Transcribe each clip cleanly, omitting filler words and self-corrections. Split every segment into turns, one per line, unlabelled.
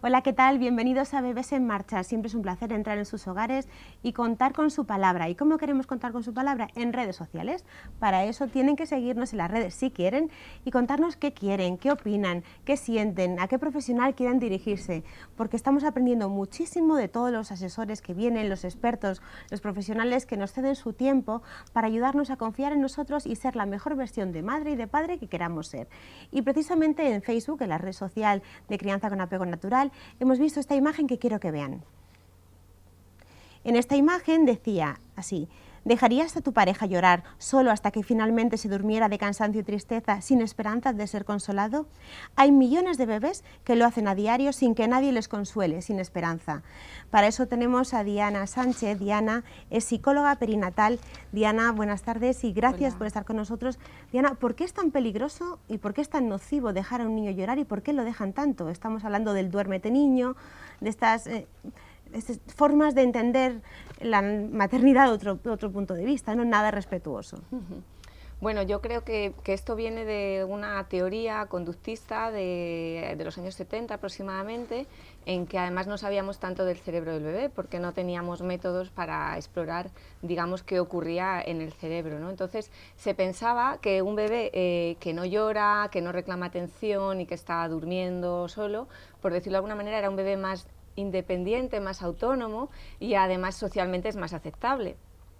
Hola, ¿qué tal? Bienvenidos a Bebés en Marcha. Siempre es un placer entrar en sus hogares y contar con su palabra. ¿Y cómo queremos contar con su palabra? En redes sociales. Para eso tienen que seguirnos en las redes si quieren y contarnos qué quieren, qué opinan, qué sienten, a qué profesional quieren dirigirse. Porque estamos aprendiendo muchísimo de todos los asesores que vienen, los expertos, los profesionales que nos ceden su tiempo para ayudarnos a confiar en nosotros y ser la mejor versión de madre y de padre que queramos ser. Y precisamente en Facebook, en la red social de Crianza con Apego Natural, hemos visto esta imagen que quiero que vean. En esta imagen decía así: ¿dejarías a tu pareja llorar solo hasta que finalmente se durmiera de cansancio y tristeza sin esperanza de ser consolado? Hay millones de bebés que lo hacen a diario sin que nadie les consuele, sin esperanza. Para eso tenemos a Diana Sánchez. Diana es psicóloga perinatal. Diana, buenas tardes y gracias por estar con nosotros. Diana, ¿por qué es tan peligroso y por qué es tan nocivo dejar a un niño llorar y por qué lo dejan tanto? Estamos hablando del duérmete niño, de estas formas de entender la maternidad de otro punto de vista, no nada respetuoso.
Bueno, yo creo que esto viene de una teoría conductista de los años 70 aproximadamente, en que además no sabíamos tanto del cerebro del bebé, porque no teníamos métodos para explorar, digamos, qué ocurría en el cerebro, ¿no? Entonces se pensaba que un bebé que no llora, que no reclama atención y que está durmiendo solo, por decirlo de alguna manera, era un bebé más independiente, más autónomo y además socialmente es más aceptable.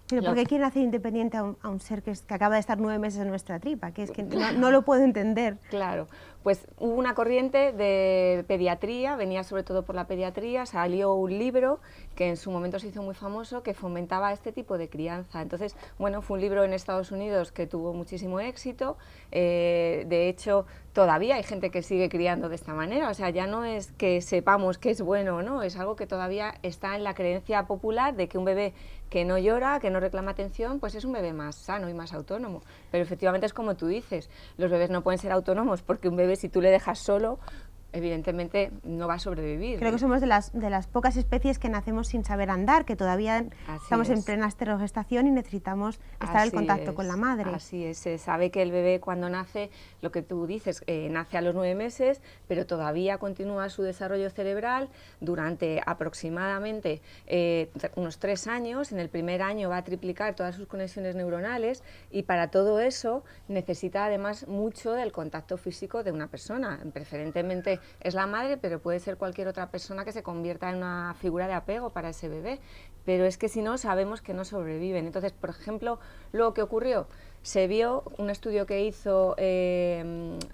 Pero ¿por qué quieren hacer independiente a un ser que acaba de estar 9 meses en nuestra tripa? Que es que no lo puedo entender.
Claro, pues hubo una corriente de pediatría, venía sobre todo por la pediatría, salió un libro que en su momento se hizo muy famoso que fomentaba este tipo de crianza. Entonces, bueno, fue un libro en Estados Unidos que tuvo muchísimo éxito, de hecho todavía hay gente que sigue criando de esta manera, o sea, ya no es que sepamos que es bueno o no, es algo que todavía está en la creencia popular de que un bebé que no llora, que no reclama atención, pues es un bebé más sano y más autónomo. Pero efectivamente es como tú dices, los bebés no pueden ser autónomos porque un bebé, si tú le dejas solo, evidentemente no va a sobrevivir.
Creo que somos de las pocas especies que nacemos sin saber andar, que todavía estamos en plena esterogestación y necesitamos estar en contacto con la madre.
Así es, se sabe que el bebé cuando nace, lo que tú dices, nace a los 9 meses, pero todavía continúa su desarrollo cerebral durante aproximadamente unos 3 años. En el primer año va a triplicar todas sus conexiones neuronales y para todo eso necesita además mucho del contacto físico de una persona, preferentemente es la madre, pero puede ser cualquier otra persona que se convierta en una figura de apego para ese bebé. Pero es que si no, sabemos que no sobreviven. Entonces, por ejemplo, luego que ocurrió, se vio un estudio que hizo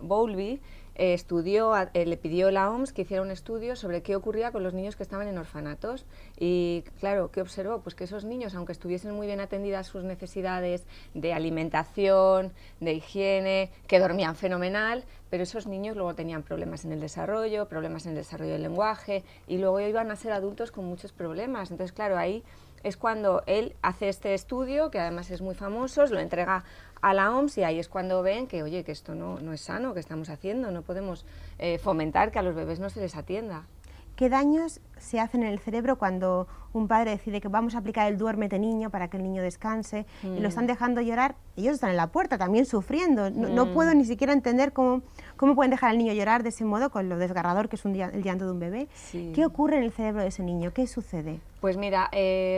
Bowlby, le pidió la OMS que hiciera un estudio sobre qué ocurría con los niños que estaban en orfanatos y claro, ¿qué observó? Pues que esos niños, aunque estuviesen muy bien atendidas sus necesidades de alimentación, de higiene, que dormían fenomenal, pero esos niños luego tenían problemas en el desarrollo del lenguaje y luego iban a ser adultos con muchos problemas. Entonces, claro, ahí es cuando él hace este estudio, que además es muy famoso, lo entrega a la OMS y ahí es cuando ven que, oye, que esto no es sano, que estamos haciendo, no podemos fomentar que a los bebés no se les atienda.
¿Qué daños se hacen en el cerebro cuando un padre decide que vamos a aplicar el duérmete niño para que el niño descanse y lo están dejando llorar? Ellos están en la puerta también sufriendo. No puedo ni siquiera entender cómo pueden dejar al niño llorar de ese modo, con lo desgarrador que es el llanto de un bebé. Sí. ¿Qué ocurre en el cerebro de ese niño? ¿Qué sucede?
Pues mira,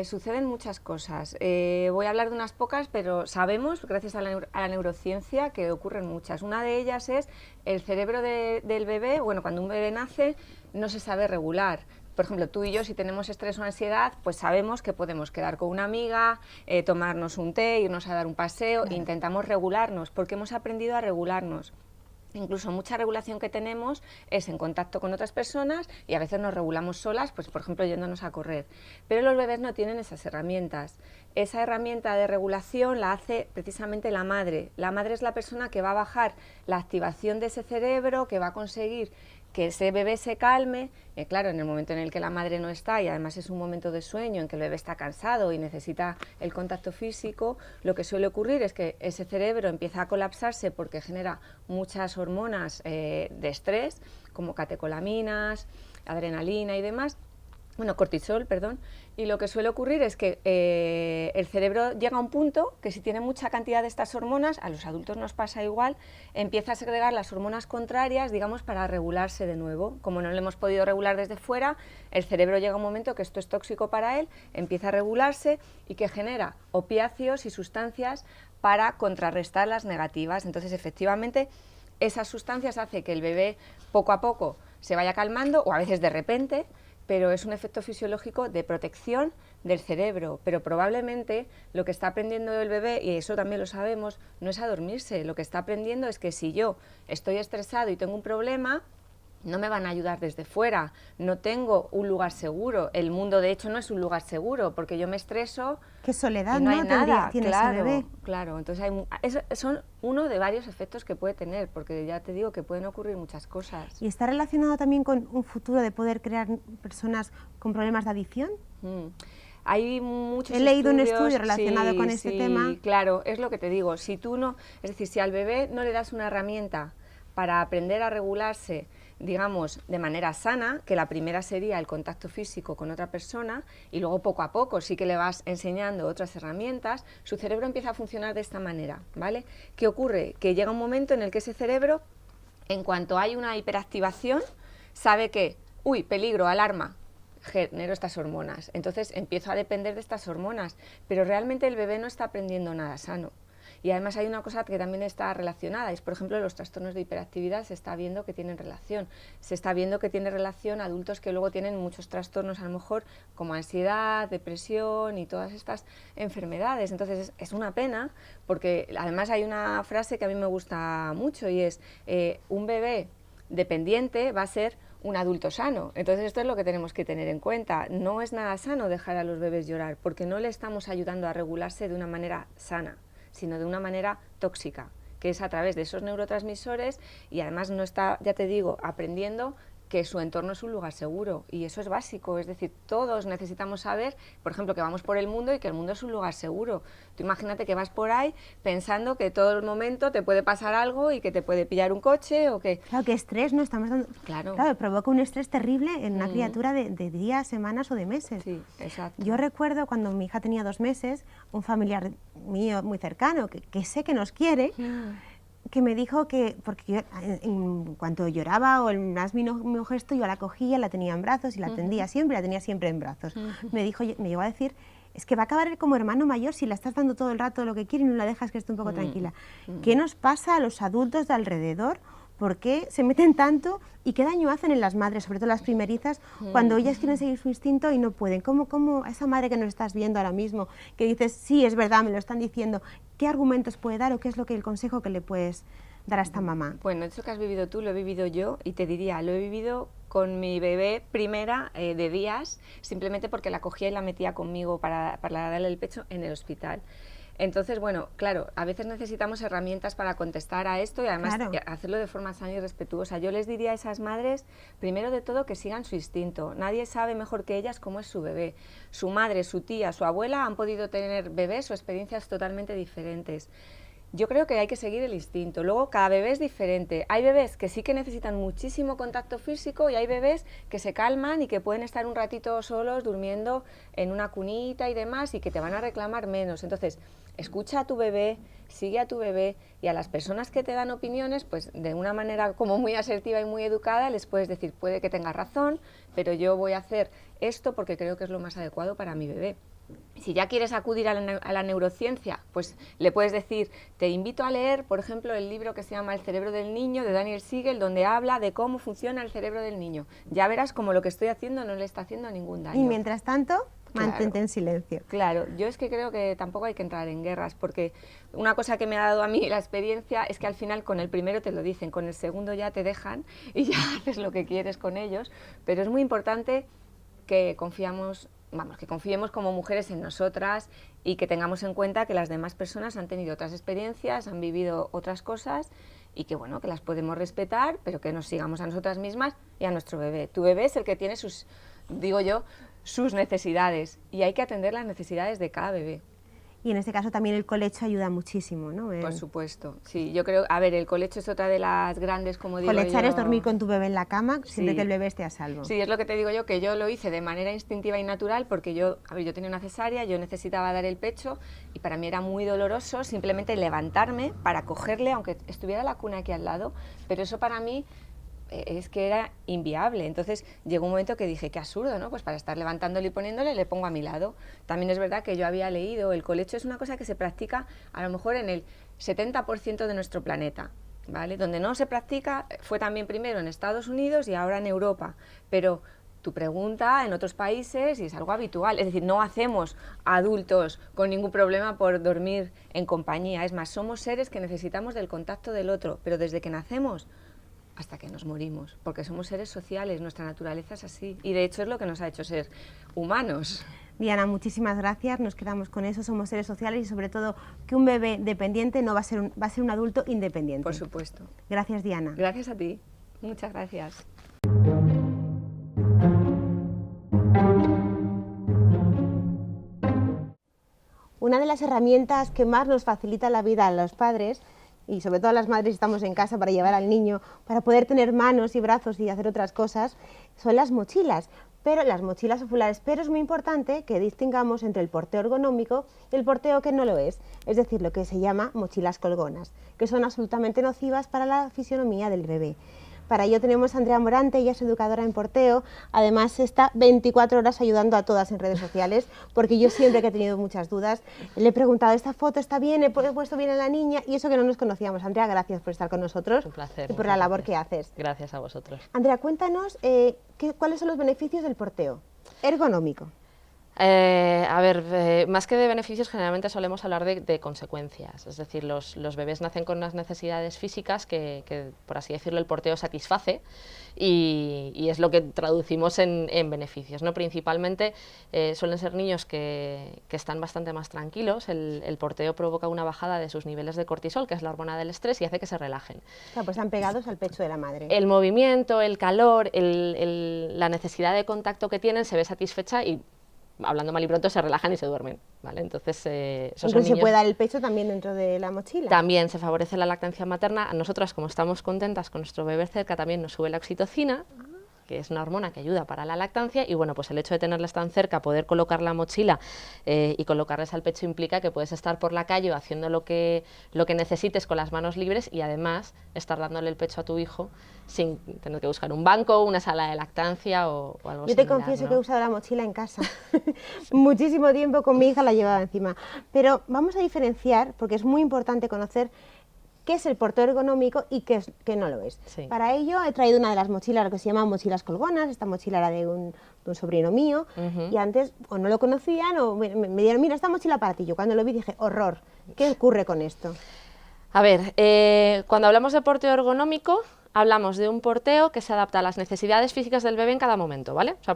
suceden muchas cosas. Voy a hablar de unas pocas, pero sabemos, gracias a la neurociencia, que ocurren muchas. Una de ellas es el cerebro del bebé. Bueno, cuando un bebé nace no se sabe regular. Por ejemplo, tú y yo, si tenemos estrés o ansiedad, pues sabemos que podemos quedar con una amiga, tomarnos un té, irnos a dar un paseo, e intentamos regularnos, porque hemos aprendido a regularnos. Incluso mucha regulación que tenemos es en contacto con otras personas y a veces nos regulamos solas, pues por ejemplo yéndonos a correr. Pero los bebés no tienen esas herramientas. Esa herramienta de regulación la hace precisamente la madre. La madre es la persona que va a bajar la activación de ese cerebro, que va a conseguir que ese bebé se calme. Claro, en el momento en el que la madre no está y además es un momento de sueño en que el bebé está cansado y necesita el contacto físico, lo que suele ocurrir es que ese cerebro empieza a colapsarse porque genera muchas hormonas de estrés, como catecolaminas, adrenalina y demás, bueno, cortisol, perdón, y lo que suele ocurrir es que el cerebro llega a un punto que si tiene mucha cantidad de estas hormonas, a los adultos nos pasa igual, empieza a segregar las hormonas contrarias, digamos, para regularse de nuevo. Como no lo hemos podido regular desde fuera, el cerebro llega a un momento que esto es tóxico para él, empieza a regularse y que genera opiáceos y sustancias para contrarrestar las negativas. Entonces, efectivamente, esas sustancias hacen que el bebé poco a poco se vaya calmando, o a veces de repente, pero es un efecto fisiológico de protección del cerebro, pero probablemente lo que está aprendiendo el bebé, y eso también lo sabemos, no es a dormirse, lo que está aprendiendo es que si yo estoy estresado y tengo un problema, no me van a ayudar desde fuera, no tengo un lugar seguro, el mundo de hecho no es un lugar seguro, porque yo me estreso.
Qué soledad,
y no hay nada,
tiene
claro,
ese bebé.
claro, entonces son uno de varios efectos que puede tener, porque ya te digo que pueden ocurrir muchas cosas.
¿Y está relacionado también con un futuro de poder crear personas con problemas de adicción?
Hay muchos
He leído un
estudios,
estudio relacionado con ese tema.
Claro, es lo que te digo, si tú no, es decir, si al bebé no le das una herramienta para aprender a regularse, digamos, de manera sana, que la primera sería el contacto físico con otra persona, y luego poco a poco sí que le vas enseñando otras herramientas, su cerebro empieza a funcionar de esta manera, ¿vale? ¿Qué ocurre? Que llega un momento en el que ese cerebro, en cuanto hay una hiperactivación, sabe que, uy, peligro, alarma, genero estas hormonas, entonces empiezo a depender de estas hormonas, pero realmente el bebé no está aprendiendo nada sano. Y además hay una cosa que también está relacionada, es por ejemplo los trastornos de hiperactividad, se está viendo que tienen relación. Se está viendo que tiene relación adultos que luego tienen muchos trastornos, a lo mejor como ansiedad, depresión y todas estas enfermedades. Entonces es una pena, porque además hay una frase que a mí me gusta mucho y es, un bebé dependiente va a ser un adulto sano. Entonces esto es lo que tenemos que tener en cuenta. No es nada sano dejar a los bebés llorar, porque no le estamos ayudando a regularse de una manera sana, sino de una manera tóxica, que es a través de esos neurotransmisores, y además no está, ya te digo, aprendiendo que su entorno es un lugar seguro, y eso es básico, es decir, todos necesitamos saber, por ejemplo, que vamos por el mundo y que el mundo es un lugar seguro. Tú imagínate que vas por ahí pensando que todo el momento te puede pasar algo y que te puede pillar un coche o que...
Claro, qué estrés, ¿no? Estamos dando...
Claro,
provoca un estrés terrible en una criatura de días, semanas o de meses.
Sí, exacto.
Yo recuerdo cuando mi hija tenía 2 meses, un familiar mío muy cercano, que sé que nos quiere, que me dijo que, porque yo, en cuanto lloraba o el más mínimo gesto, yo la cogía, la tenía en brazos y la atendía siempre, la tenía siempre en brazos. Me llegó a decir, es que va a acabar como hermano mayor si la estás dando todo el rato lo que quiere y no la dejas que esté un poco tranquila. ¿Qué nos pasa a los adultos de alrededor? ¿Por qué se meten tanto y qué daño hacen en las madres, sobre todo las primerizas, cuando ellas quieren seguir su instinto y no pueden? ¿Cómo a esa madre que nos estás viendo ahora mismo, que dices, sí, es verdad, me lo están diciendo, qué argumentos puede dar o qué es el consejo que le puedes dar a esta mamá?
Bueno, eso que has vivido tú lo he vivido yo, y te diría, lo he vivido con mi bebé primera de días, simplemente porque la cogía y la metía conmigo para darle el pecho en el hospital. Entonces, bueno, claro, a veces necesitamos herramientas para contestar a esto y además hacerlo de forma sana y respetuosa. Yo les diría a esas madres, primero de todo, que sigan su instinto. Nadie sabe mejor que ellas cómo es su bebé. Su madre, su tía, su abuela han podido tener bebés o experiencias totalmente diferentes. Yo creo que hay que seguir el instinto. Luego, cada bebé es diferente. Hay bebés que sí que necesitan muchísimo contacto físico y hay bebés que se calman y que pueden estar un ratito solos durmiendo en una cunita y demás y que te van a reclamar menos. Entonces, escucha a tu bebé, sigue a tu bebé, y a las personas que te dan opiniones, pues de una manera como muy asertiva y muy educada les puedes decir, puede que tengas razón, pero yo voy a hacer esto porque creo que es lo más adecuado para mi bebé. Si ya quieres acudir a la neurociencia, pues le puedes decir, te invito a leer, por ejemplo, el libro que se llama El cerebro del niño, de Daniel Siegel, donde habla de cómo funciona el cerebro del niño. Ya verás cómo lo que estoy haciendo no le está haciendo ningún daño.
Y mientras tanto, mantente en silencio.
Claro, yo es que creo que tampoco hay que entrar en guerras, porque una cosa que me ha dado a mí la experiencia es que al final con el primero te lo dicen, con el segundo ya te dejan y ya haces lo que quieres con ellos, pero es muy importante que confiemos como mujeres en nosotras y que tengamos en cuenta que las demás personas han tenido otras experiencias, han vivido otras cosas y que bueno, que las podemos respetar, pero que nos sigamos a nosotras mismas y a nuestro bebé. Tu bebé es el que tiene sus necesidades y hay que atender las necesidades de cada bebé.
y en este caso también el colecho ayuda muchísimo, ¿no?
Por supuesto, sí, yo creo, a ver, el colecho es otra de las grandes, como digo
Colechar
yo,
es dormir con tu bebé en la cama, siempre
sí,
que el bebé esté a salvo.
Sí, es lo que te digo yo, que yo lo hice de manera instintiva y natural porque yo tenía una cesárea, yo necesitaba dar el pecho y para mí era muy doloroso simplemente levantarme para cogerle, aunque estuviera la cuna aquí al lado, pero eso para mí es que era inviable. Entonces llegó un momento que dije, qué absurdo, ¿no? Pues para estar levantándole y poniéndole, le pongo a mi lado. También es verdad que yo había leído, el colecho es una cosa que se practica a lo mejor en el 70% de nuestro planeta, ¿vale? Donde no se practica fue también primero en Estados Unidos y ahora en Europa, pero tu pregunta en otros países y es algo habitual, es decir, no hacemos adultos con ningún problema por dormir en compañía, es más, somos seres que necesitamos del contacto del otro, pero desde que nacemos hasta que nos morimos, porque somos seres sociales, nuestra naturaleza es así, y de hecho es lo que nos ha hecho ser humanos.
Diana, muchísimas gracias, nos quedamos con eso, somos seres sociales y sobre todo que un bebé dependiente no va a ser va a ser un adulto independiente.
Por supuesto.
Gracias, Diana.
Gracias a ti, muchas gracias.
Una de las herramientas que más nos facilita la vida a los padres, y sobre todo a las madres estamos en casa para llevar al niño, para poder tener manos y brazos y hacer otras cosas, son las mochilas. Pero las mochilas oculares, pero es muy importante que distingamos entre el porteo ergonómico y el porteo que no lo es decir, lo que se llama mochilas colgonas, que son absolutamente nocivas para la fisionomía del bebé. Para ello tenemos a Andrea Morante, ella es educadora en porteo, además está 24 horas ayudando a todas en redes sociales, porque yo siempre que he tenido muchas dudas, le he preguntado, ¿esta foto está bien? ¿He puesto bien a la niña? Y eso que no nos conocíamos. Andrea, gracias por estar con nosotros.
Un placer.
Y por la labor que haces.
Gracias a vosotros.
Andrea, cuéntanos cuáles son los beneficios del porteo ergonómico.
A ver, más que de beneficios, generalmente solemos hablar de consecuencias. Es decir, los bebés nacen con unas necesidades físicas que, por así decirlo, el porteo satisface y es lo que traducimos en beneficios, ¿no? Principalmente suelen ser niños que están bastante más tranquilos. El porteo provoca una bajada de sus niveles de cortisol, que es la hormona del estrés, y hace que se relajen.
Claro, pues están pegados al pecho de la madre.
El movimiento, el calor, la necesidad de contacto que tienen se ve satisfecha y, hablando mal y pronto, se relajan y se duermen, ¿vale? Entonces,
incluso se puede dar el pecho también dentro de la mochila.
También se favorece la lactancia materna. A nosotras, como estamos contentas con nuestro bebé cerca, también nos sube la oxitocina, que es una hormona que ayuda para la lactancia, y bueno, pues el hecho de tenerles tan cerca, poder colocar la mochila y colocarles al pecho implica que puedes estar por la calle haciendo lo que necesites con las manos libres y además estar dándole el pecho a tu hijo sin tener que buscar un banco, una sala de lactancia o algo
Yo te
similar,
confieso,
¿no?
que he usado la mochila en casa. Muchísimo tiempo con mi hija la llevaba encima. Pero vamos a diferenciar, porque es muy importante conocer qué es el porteo ergonómico y qué no lo es.
Sí.
Para ello he traído una de las mochilas que se llaman mochilas colgonas. Esta mochila era de un sobrino mío, y antes o no lo conocían o me dieron, mira, esta mochila para ti. Yo cuando lo vi dije, horror, ¿qué ocurre con esto?
A ver, cuando hablamos de porteo ergonómico, hablamos de un porteo que se adapta a las necesidades físicas del bebé en cada momento, ¿vale? O sea,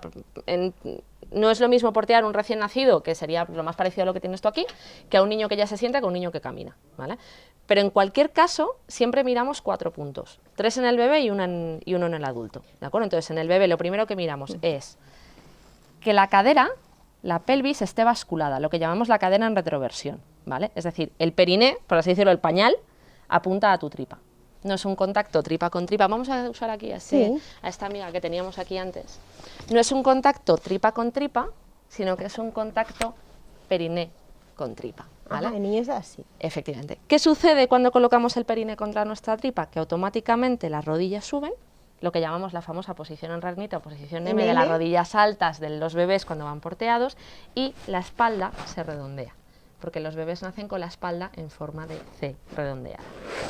no es lo mismo portear un recién nacido, que sería lo más parecido a lo que tienes tú aquí, que a un niño que ya se sienta, que a un niño que camina, ¿vale? Pero en cualquier caso, siempre miramos 4 puntos, 3 en el bebé y uno en el adulto, ¿de acuerdo? Entonces, en el bebé lo primero que miramos es que la cadera, la pelvis, esté basculada, lo que llamamos la cadera en retroversión, ¿vale? Es decir, el periné, por así decirlo, el pañal, apunta a tu tripa. No es un contacto tripa con tripa. Vamos a usar aquí a esta amiga que teníamos aquí antes. No es un contacto tripa con tripa, sino que es un contacto periné con tripa, ¿vale?
Ajá, el niño es así.
Efectivamente. ¿Qué sucede cuando colocamos el periné contra nuestra tripa? Que automáticamente las rodillas suben, lo que llamamos la famosa posición en ranita o posición M de las rodillas altas de los bebés cuando van porteados, y la espalda se redondea, porque los bebés nacen con la espalda en forma de C redondeada.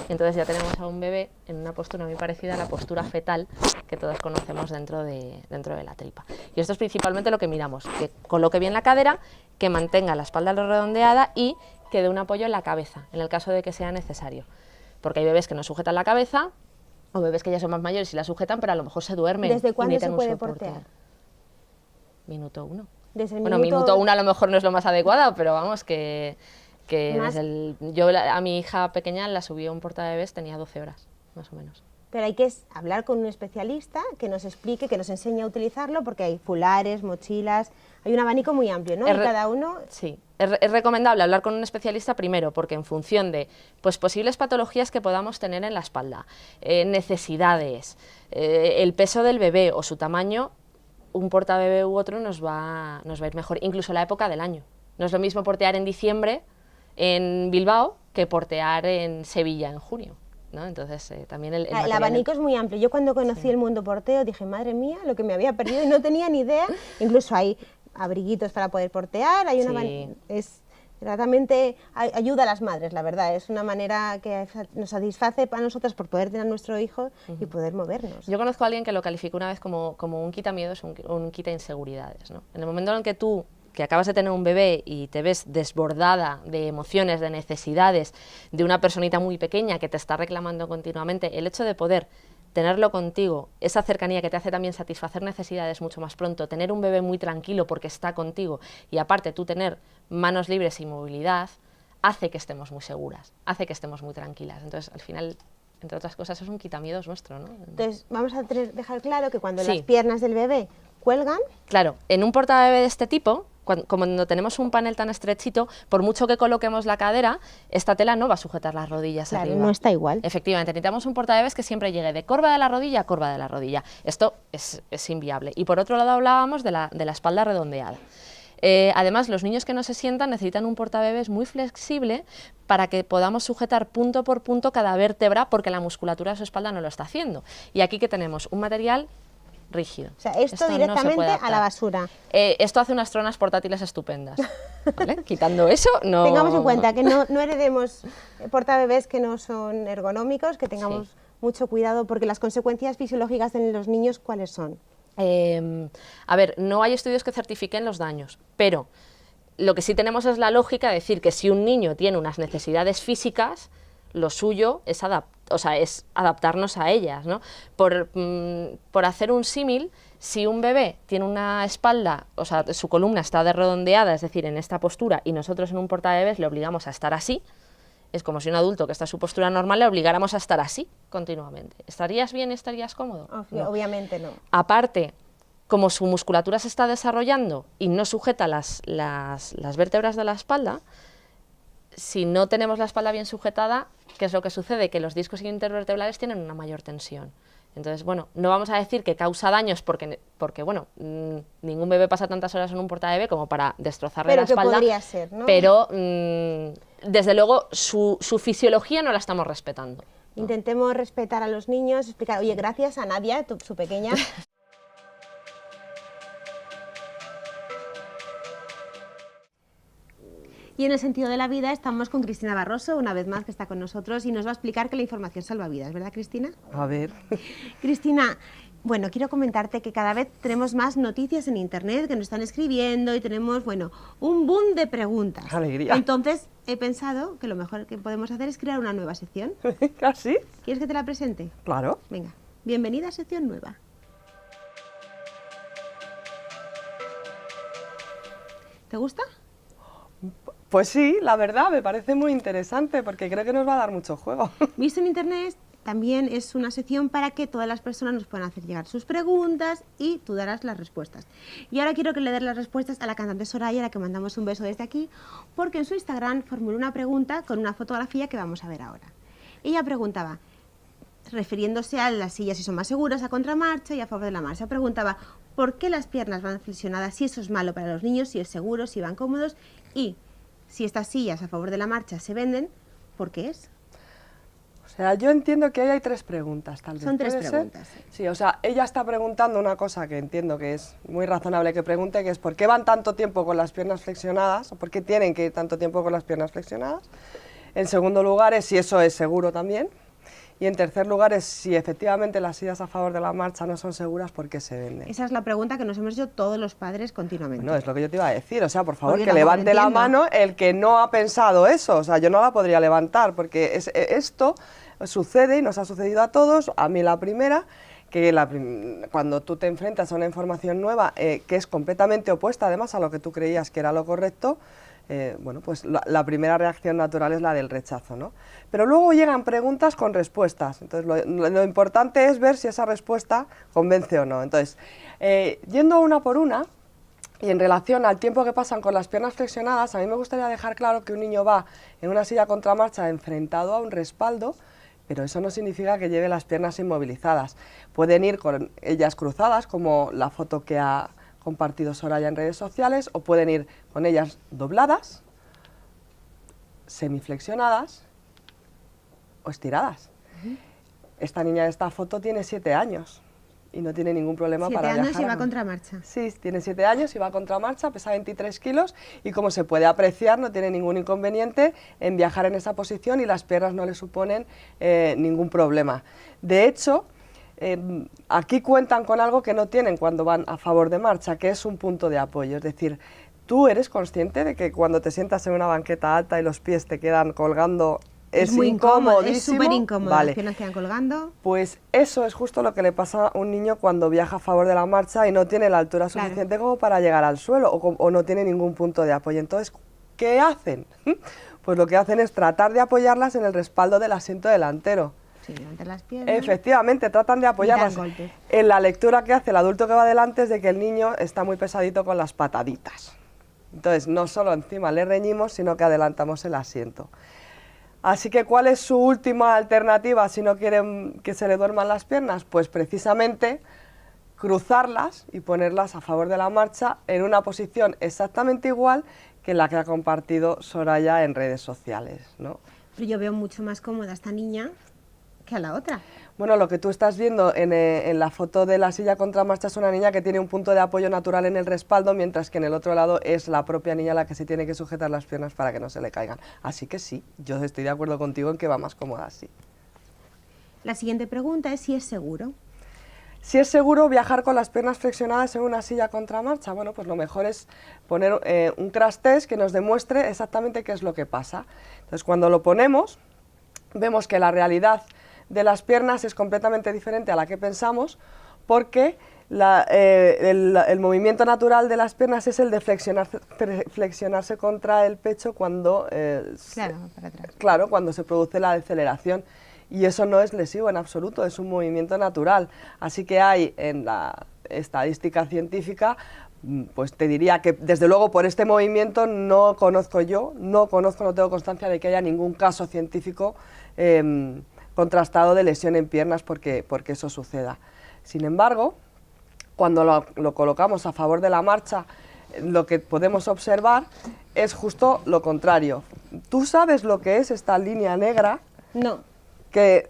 Entonces ya tenemos a un bebé en una postura muy parecida a la postura fetal que todos conocemos dentro de la tripa. Y esto es principalmente lo que miramos, que coloque bien la cadera, que mantenga la espalda redondeada y que dé un apoyo en la cabeza, en el caso de que sea necesario. Porque hay bebés que no sujetan la cabeza, o bebés que ya son más mayores y la sujetan, pero a lo mejor se duermen.
¿Desde cuándo
y
se puede portear?
Minuto 1.
Desde el
Minuto 1 a lo mejor no es lo más adecuado, pero vamos, que yo a mi hija pequeña la subí a un portabebés, tenía 12 horas, más o menos.
Pero hay que hablar con un especialista que nos explique, que nos enseñe a utilizarlo, porque hay fulares, mochilas, hay un abanico muy amplio, ¿no? Y cada uno...
Sí, Es recomendable hablar con un especialista primero, porque en función de pues, posibles patologías que podamos tener en la espalda, necesidades, el peso del bebé o su tamaño, un portabebé u otro nos va a ir mejor, incluso la época del año. No es lo mismo portear en diciembre en Bilbao que portear en Sevilla en junio, ¿no? Entonces, también el
abanico es muy amplio. Yo cuando conocí el mundo porteo dije, madre mía, lo que me había perdido y no tenía ni idea. Incluso hay abriguitos para poder portear, hay una realmente ayuda a las madres, la verdad. Es una manera que nos satisface para nosotras por poder tener a nuestro hijo y poder movernos.
Yo conozco a alguien que lo calificó una vez como un quitamiedos, un quita inseguridades, ¿no? En el momento en el que tú, que acabas de tener un bebé y te ves desbordada de emociones, de necesidades, de una personita muy pequeña que te está reclamando continuamente, el hecho de poder tenerlo contigo, esa cercanía que te hace también satisfacer necesidades mucho más pronto, tener un bebé muy tranquilo porque está contigo y aparte tú tener manos libres y movilidad, hace que estemos muy seguras, hace que estemos muy tranquilas. Entonces, al final, entre otras cosas, es un quitamiedos nuestro, ¿no?
Entonces, vamos a dejar claro que cuando las piernas del bebé cuelgan...
Claro, en un portabebé de este tipo, cuando tenemos un panel tan estrechito, por mucho que coloquemos la cadera, esta tela no va a sujetar las rodillas arriba.
No está igual.
Efectivamente, necesitamos un portabebés que siempre llegue de corva de la rodilla a corva de la rodilla. Esto es inviable. Y por otro lado hablábamos de la espalda redondeada. Además, los niños que no se sientan necesitan un portabebés muy flexible para que podamos sujetar punto por punto cada vértebra, porque la musculatura de su espalda no lo está haciendo. Y aquí que tenemos un material rígido.
O sea, esto directamente no a la basura.
Esto hace unas tronas portátiles estupendas, ¿vale? Quitando eso, no...
Tengamos en cuenta que no heredemos portabebés que no son ergonómicos, que tengamos mucho cuidado, porque las consecuencias fisiológicas en los niños, ¿cuáles son?
A ver, no hay estudios que certifiquen los daños, pero lo que sí tenemos es la lógica de decir que si un niño tiene unas necesidades físicas, lo suyo es adaptarnos a ellas, ¿no? Por hacer un símil, si un bebé tiene una espalda, o sea, su columna está redondeada, es decir, en esta postura, y nosotros en un portabebés le obligamos a estar así, es como si un adulto que está en su postura normal le obligáramos a estar así continuamente. ¿Estarías bien, estarías cómodo?
No. Obviamente no.
Aparte, como su musculatura se está desarrollando y no sujeta las vértebras de la espalda, si no tenemos la espalda bien sujetada, ¿qué es lo que sucede? Que los discos intervertebrales tienen una mayor tensión. Entonces, bueno, no vamos a decir que causa daños porque bueno, ningún bebé pasa tantas horas en un portabebé como para destrozarle la espalda.
Pero podría ser, ¿no?
Pero, desde luego, su fisiología no la estamos respetando, ¿no?
Intentemos respetar a los niños, explicar, oye, gracias a Nadia, su pequeña... Y en el sentido de la vida estamos con Cristina Barroso, una vez más que está con nosotros y nos va a explicar que la información salva vidas, ¿verdad, Cristina?
A ver.
Cristina, bueno, quiero comentarte que cada vez tenemos más noticias en internet que nos están escribiendo y tenemos, bueno, un boom de preguntas.
¡Alegría!
Entonces he pensado que lo mejor que podemos hacer es crear una nueva sección.
¿Ah, sí?
¿Quieres que te la presente?
Claro.
Venga, bienvenida a sección nueva. ¿Te gusta?
Pues sí, la verdad, me parece muy interesante porque creo que nos va a dar mucho juego.
Visto en internet también es una sección para que todas las personas nos puedan hacer llegar sus preguntas y tú darás las respuestas. Y ahora quiero que le des las respuestas a la cantante Soraya, a la que mandamos un beso desde aquí, porque en su Instagram formuló una pregunta con una fotografía que vamos a ver ahora. Ella preguntaba, refiriéndose a las sillas si son más seguras, a contramarcha y a favor de la marcha, preguntaba ¿por qué las piernas van flexionadas? Si eso es malo para los niños, si es seguro, si van cómodos y... si estas sillas a favor de la marcha se venden, ¿por qué es?
O sea, yo entiendo que ahí hay tres preguntas, tal vez.
Son tres preguntas.
Sí, o sea, ella está preguntando una cosa que entiendo que es muy razonable que pregunte, que es ¿por qué van tanto tiempo con las piernas flexionadas? ¿O por qué tienen que ir tanto tiempo con las piernas flexionadas? En segundo lugar es si eso es seguro también. Y en tercer lugar es si efectivamente las sillas a favor de la marcha no son seguras, ¿por qué se venden?
Esa es la pregunta que nos hemos hecho todos los padres continuamente.
No, es lo que yo te iba a decir, o sea, por favor, que levante la mano el que no ha pensado eso, o sea, yo no la podría levantar, porque esto sucede y nos ha sucedido a todos, a mí la primera, que cuando tú te enfrentas a una información nueva que es completamente opuesta además a lo que tú creías que era lo correcto, bueno, pues la primera reacción natural es la del rechazo, ¿no? Pero luego llegan preguntas con respuestas, entonces lo importante es ver si esa respuesta convence o no. Entonces, yendo una por una, Y en relación al tiempo que pasan con las piernas flexionadas, a mí me gustaría dejar claro que un niño va en una silla contramarcha enfrentado a un respaldo, pero eso no significa que lleve las piernas inmovilizadas. Pueden ir con ellas cruzadas, como la foto que ha compartido Soraya en redes sociales, o pueden ir con ellas dobladas, semiflexionadas o estiradas. Esta niña de esta foto tiene 7 años y no tiene ningún problema para viajar.
7 años y va a contramarcha.
Sí, tiene 7 años y va a contramarcha, pesa 23 kilos y como se puede apreciar no tiene ningún inconveniente en viajar en esa posición y las piernas no le suponen ningún problema. De hecho, aquí cuentan con algo que no tienen cuando van a favor de marcha, que es un punto de apoyo, es decir, ¿tú eres consciente de que cuando te sientas en una banqueta alta y los pies te quedan colgando es
muy incómodo, es
incomodísimo?
súper incómodo,
Vale.
las piernas quedan colgando.
Pues eso es justo lo que le pasa a un niño cuando viaja a favor de la marcha y no tiene la altura
Claro.
suficiente como para llegar al suelo o no tiene ningún punto de apoyo. Entonces, ¿qué hacen? Pues lo que hacen es tratar de apoyarlas en el respaldo del asiento delantero.
Sí, levantar las piernas.
Efectivamente, tratan de apoyarlas.
golpes.
En la lectura que hace el adulto que va delante es de que el niño está muy pesadito con las pataditas. Entonces, no solo encima le reñimos, sino que adelantamos el asiento. Así que, ¿cuál es su última alternativa si no quieren que se le duerman las piernas? Pues precisamente cruzarlas y ponerlas a favor de la marcha en una posición exactamente igual que la que ha compartido Soraya en redes sociales, ¿no?
Pero yo veo mucho más cómoda a esta niña que a la otra.
Bueno, lo que tú estás viendo en la foto de la silla contramarcha es una niña que tiene un punto de apoyo natural en el respaldo, mientras que en el otro lado es la propia niña la que se tiene que sujetar las piernas para que no se le caigan. Así que sí, yo estoy de acuerdo contigo en que va más cómoda así.
La siguiente pregunta es si es seguro.
Si es seguro viajar con las piernas flexionadas en una silla contramarcha, bueno, pues lo mejor es poner un crash test que nos demuestre exactamente qué es lo que pasa. Entonces, cuando lo ponemos, vemos que la realidad de las piernas es completamente diferente a la que pensamos, porque el movimiento natural de las piernas es el de flexionarse contra el pecho cuando,
Claro, para atrás.
claro, cuando se produce la deceleración. Y eso no es lesivo en absoluto, es un movimiento natural. Así que hay en la estadística científica, pues te diría que desde luego por este movimiento no tengo constancia de que haya ningún caso científico contrastado de lesión en piernas porque eso suceda. Sin embargo, cuando lo colocamos a favor de la marcha, lo que podemos observar es justo lo contrario. ¿Tú sabes lo que es esta línea negra
No.
que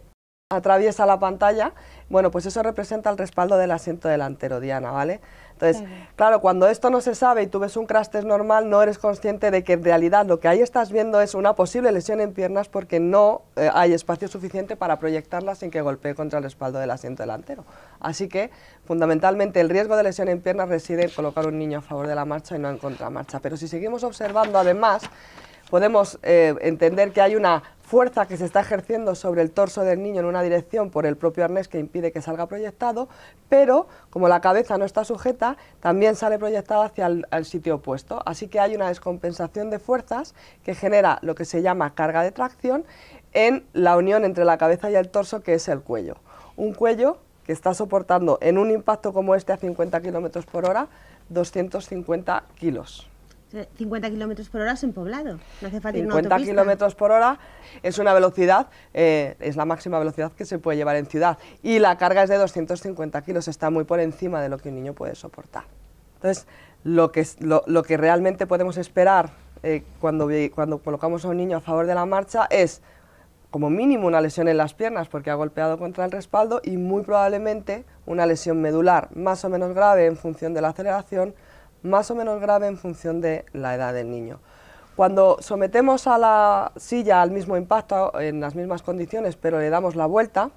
atraviesa la pantalla? Bueno, pues eso representa el respaldo del asiento delantero, Diana, ¿vale? Entonces, claro, cuando esto no se sabe y tú ves un crash test normal, no eres consciente de que en realidad lo que ahí estás viendo es una posible lesión en piernas porque no hay espacio suficiente para proyectarla sin que golpee contra el respaldo del asiento delantero. Así que, fundamentalmente, el riesgo de lesión en piernas reside en colocar un niño a favor de la marcha y no en contramarcha. Pero si seguimos observando, además, podemos entender que hay una fuerza que se está ejerciendo sobre el torso del niño en una dirección por el propio arnés que impide que salga proyectado, pero como la cabeza no está sujeta, también sale proyectada hacia el sitio opuesto. Así que hay una descompensación de fuerzas que genera lo que se llama carga de tracción en la unión entre la cabeza y el torso, que es el cuello. Un cuello que está soportando en un impacto como este a 50 km por hora, 250 kilos.
50 km por hora es en poblado, no hace falta ir a una
50
autopista.
km por hora es una velocidad, es la máxima velocidad que se puede llevar en ciudad y la carga es de 250 kilos, está muy por encima de lo que un niño puede soportar. Entonces, lo que realmente podemos esperar cuando colocamos a un niño a favor de la marcha es como mínimo una lesión en las piernas porque ha golpeado contra el respaldo y muy probablemente una lesión medular más o menos grave en función de la aceleración, más o menos grave en función de la edad del niño. Cuando sometemos a la silla al mismo impacto, en las mismas condiciones, pero le damos la vuelta,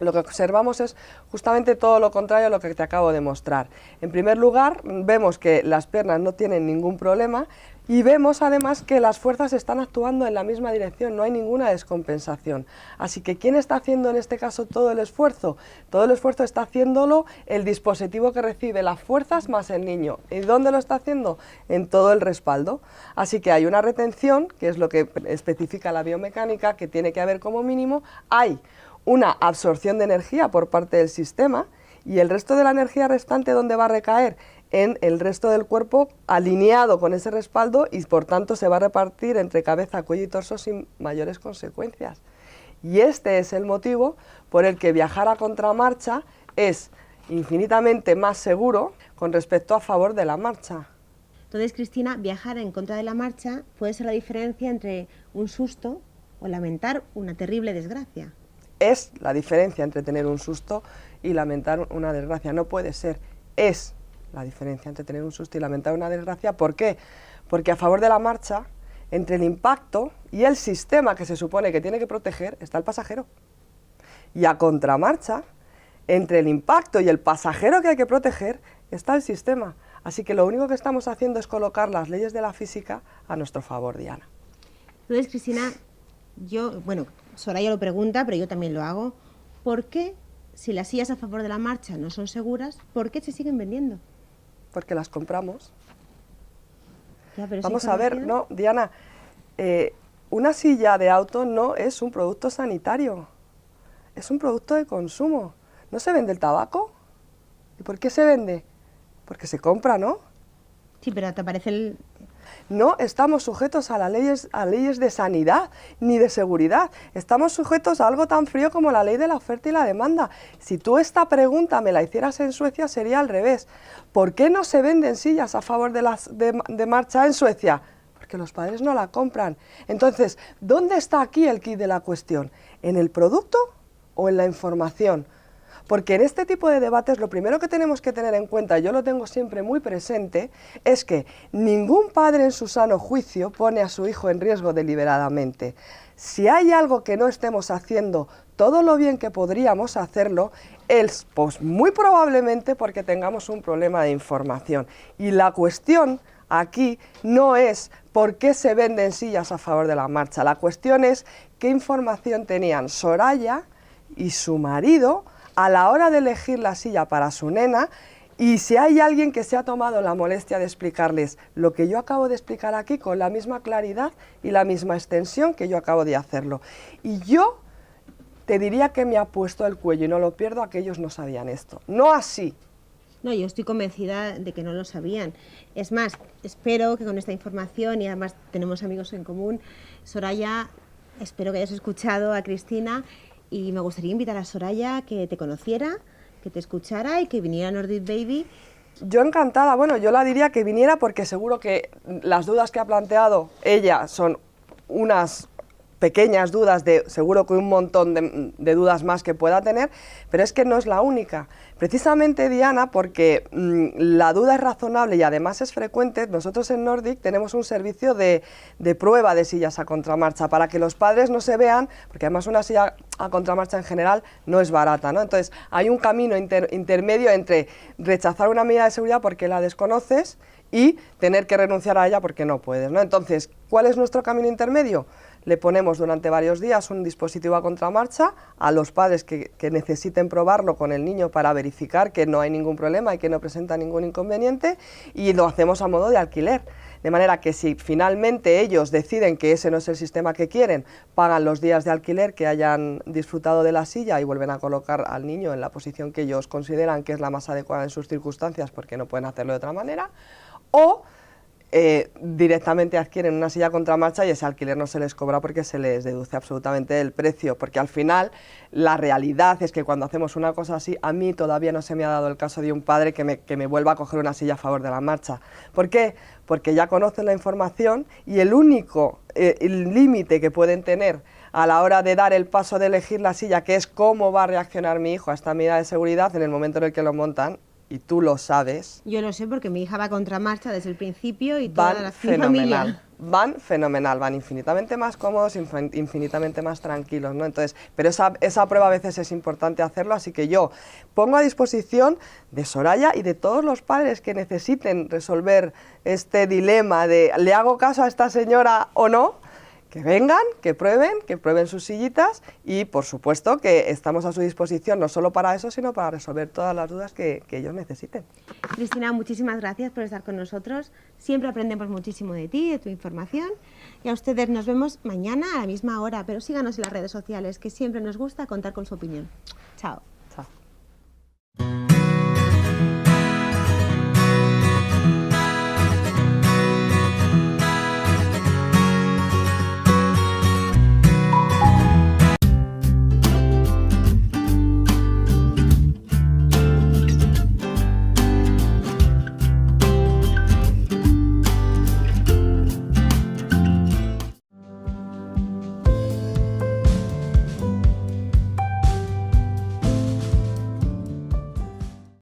lo que observamos es justamente todo lo contrario a lo que te acabo de mostrar. En primer lugar, vemos que las piernas no tienen ningún problema y vemos además que las fuerzas están actuando en la misma dirección, no hay ninguna descompensación. Así que, ¿quién está haciendo en este caso todo el esfuerzo? Todo el esfuerzo está haciéndolo el dispositivo que recibe las fuerzas más el niño. ¿Y dónde lo está haciendo? En todo el respaldo. Así que hay una retención, que es lo que especifica la biomecánica, que tiene que haber como mínimo, hay una absorción de energía por parte del sistema ¿Y el resto de la energía restante dónde va a recaer? En el resto del cuerpo alineado con ese respaldo y por tanto se va a repartir entre cabeza, cuello y torso sin mayores consecuencias. Y este es el motivo por el que viajar a contramarcha es infinitamente más seguro con respecto a favor de la marcha.
Entonces, Cristina, viajar en contra de la marcha puede ser la diferencia entre un susto o lamentar una terrible desgracia.
Es la diferencia entre tener un susto y lamentar una desgracia. No puede ser, es la diferencia entre tener un susto y lamentar una desgracia. ¿Por qué? Porque a favor de la marcha, entre el impacto y el sistema que se supone que tiene que proteger, está el pasajero. Y a contramarcha, entre el impacto y el pasajero que hay que proteger, está el sistema. Así que lo único que estamos haciendo es colocar las leyes de la física a nuestro favor, Diana.
Entonces, Cristina, Soraya lo pregunta, pero yo también lo hago. ¿Por qué, si las sillas a favor de la marcha no son seguras, por qué se siguen vendiendo?
Porque las compramos.
Ya, pero
vamos a ver, no, Diana, una silla de auto no es un producto sanitario, es un producto de consumo. ¿No se vende el tabaco? ¿Y por qué se vende? Porque se compra, ¿no?
Sí, pero te aparece el...
No estamos sujetos a leyes de sanidad ni de seguridad. Estamos sujetos a algo tan frío como la ley de la oferta y la demanda. Si tú esta pregunta me la hicieras en Suecia, sería al revés. ¿Por qué no se venden sillas a favor de marcha en Suecia? Porque los padres no la compran. Entonces, ¿dónde está aquí el quid de la cuestión? ¿En el producto o en la información? Porque en este tipo de debates lo primero que tenemos que tener en cuenta, yo lo tengo siempre muy presente, es que ningún padre en su sano juicio pone a su hijo en riesgo deliberadamente. Si hay algo que no estemos haciendo todo lo bien que podríamos hacerlo, es pues, muy probablemente porque tengamos un problema de información. Y la cuestión aquí no es por qué se venden sillas a favor de la marcha, la cuestión es qué información tenían Soraya y su marido a la hora de elegir la silla para su nena, y si hay alguien que se ha tomado la molestia de explicarles lo que yo acabo de explicar aquí con la misma claridad y la misma extensión que yo acabo de hacerlo. Y yo te diría que me ha puesto el cuello y no lo pierdo a que ellos no sabían esto. No así.
No, yo estoy convencida de que no lo sabían. Es más, espero que con esta información, y además tenemos amigos en común, Soraya, espero que hayas escuchado a Cristina. Y me gustaría invitar a Soraya que te conociera, que te escuchara y que viniera a Nordic Baby.
Yo encantada, bueno, yo la diría que viniera porque seguro que las dudas que ha planteado ella son unas pequeñas dudas, seguro que un montón de dudas más que pueda tener, pero es que no es la única. Precisamente, Diana, porque la duda es razonable y además es frecuente, nosotros en Nordic tenemos un servicio de prueba de sillas a contramarcha para que los padres no se vean, porque además una silla a contramarcha en general no es barata, ¿no? Entonces hay un camino intermedio entre rechazar una medida de seguridad porque la desconoces y tener que renunciar a ella porque no puedes, ¿no? Entonces, ¿cuál es nuestro camino intermedio? Le ponemos durante varios días un dispositivo a contramarcha a los padres que necesiten probarlo con el niño para verificar que no hay ningún problema y que no presenta ningún inconveniente, y lo hacemos a modo de alquiler. De manera que si finalmente ellos deciden que ese no es el sistema que quieren, pagan los días de alquiler que hayan disfrutado de la silla y vuelven a colocar al niño en la posición que ellos consideran que es la más adecuada en sus circunstancias porque no pueden hacerlo de otra manera, o directamente adquieren una silla a contramarcha y ese alquiler no se les cobra porque se les deduce absolutamente del precio, porque al final la realidad es que cuando hacemos una cosa así, a mí todavía no se me ha dado el caso de un padre que me vuelva a coger una silla a favor de la marcha. ¿Por qué? Porque ya conocen la información y el único límite que pueden tener a la hora de dar el paso de elegir la silla, que es cómo va a reaccionar mi hijo a esta medida de seguridad en el momento en el que lo montan, y tú lo sabes.
Yo lo sé porque mi hija va a contramarcha desde el principio y toda la familia.
Van fenomenal, van infinitamente más cómodos, infinitamente más tranquilos, ¿no? Entonces, pero esa prueba a veces es importante hacerlo, así que yo pongo a disposición de Soraya y de todos los padres que necesiten resolver este dilema de ¿le hago caso a esta señora o no? Que vengan, que prueben sus sillitas y, por supuesto, que estamos a su disposición no solo para eso, sino para resolver todas las dudas que ellos necesiten.
Cristina, muchísimas gracias por estar con nosotros. Siempre aprendemos muchísimo de ti, de tu información. Y a ustedes nos vemos mañana a la misma hora, pero síganos en las redes sociales, que siempre nos gusta contar con su opinión. Chao.